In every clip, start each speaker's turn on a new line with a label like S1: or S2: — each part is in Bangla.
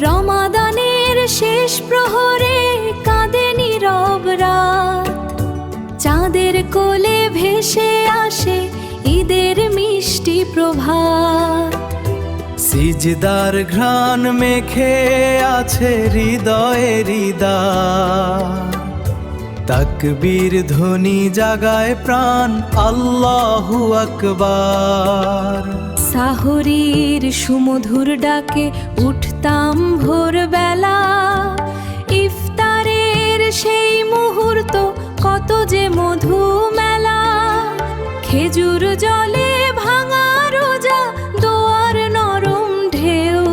S1: রমাদানের শেষ প্রহরে কাঁদে নীরব রাত, চাঁদের কোলে ভেসে আসে ঈদের মিষ্টি প্রভাত।
S2: সিজদার ঘ্রাণ মেখে আছে হৃদয়ের দ্বার, তাকবীর ধ্বনি জাগায় প্রাণ, আল্লাহু আকবার।
S1: সাহরীর সুমধুর ডাকে উঠতাম ভোরবেলা, ইফতারের সেই মুহূর্ত কত যে মধু মেলা। খেজুর জলে ভাঙা রোজা, দোয়ার নরম ঢেউ,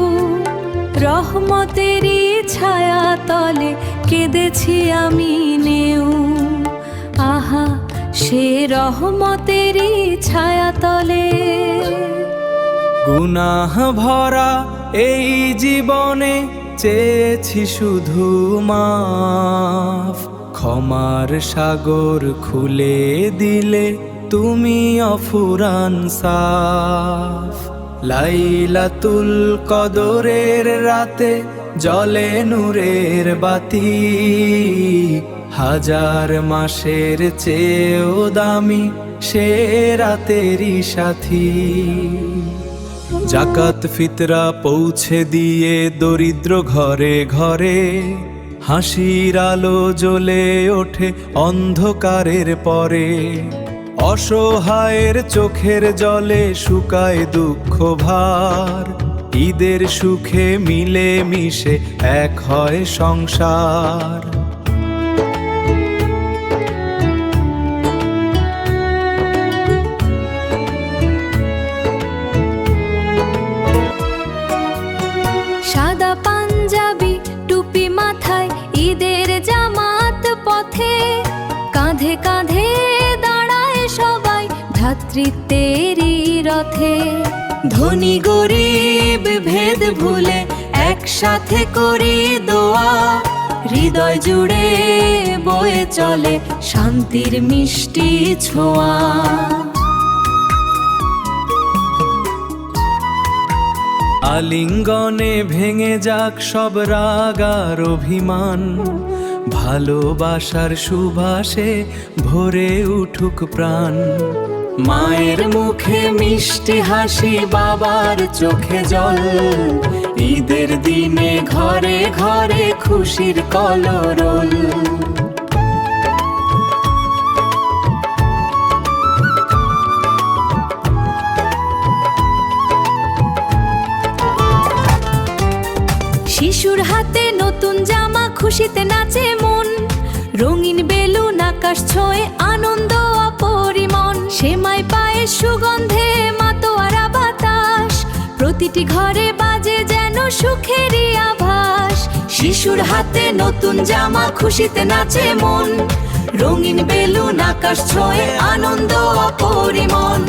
S1: রহমতেরই ছায়া তলে কেঁদেছি আমি নেউ। আহা সে রহমতেরই ছায়া তলে।
S2: গুনাহ ভরা এই জীবনে চেয়েছি শুধু মাফ, ক্ষমার সাগর খুলে দিলে তুমি অফুরান সাফ। লাইলাতুল কদরের রাতে জ্বলে নূরের বাতি, হাজার মাসের চেয়েও দামি সে রাতেরই সাথী। জাকাত ফিতরা পৌঁছে দিয়ে দরিদ্র ঘরে ঘরে, হাসির আলো জ্বলে ওঠে অন্ধকারের পরে। অসহায়ের চোখের জলে শুকায় দুঃখ ভার, ঈদের সুখে মিলে মিশে এক হয় সংসার।
S1: সাদা পাঞ্জাবি টুপি মাথায় ঈদের জামাত পথে, কাঁধে কাঁধে দাঁড়ায় সবাই ভ্রাতৃত্বেরই রথে। ধনী গরিব ভেদ ভুলে একসাথে করি দোয়া, হৃদয় জুড়ে বয়ে চলে শান্তির মিষ্টি ছোঁয়া।
S2: আলিঙ্গনে ভেঙে যাক সব রাগ আর অভিমান, ভালোবাসার সুবাসে ভরে উঠুক প্রাণ। মায়ের মুখে মিষ্টি হাসি, বাবার চোখে জল, ঈদের দিনে ঘরে ঘরে খুশির কলরোল।
S1: শিশুর হাতে নতুন জামা, খুশিতে নাচে মন, রঙিন বেলুন আকাশ ছোঁয়ে আনন্দ অপরিমন। সেমাই পায়ের সুগন্ধে মাতোয়ারা বাতাস, প্রতিটি ঘরে বাজে যেন সুখেরই আভাস। শিশুর হাতে নতুন জামা, খুশিতে নাচে মন, রঙিন বেলুন আকাশ ছোঁয়ে আনন্দ অপরিমন।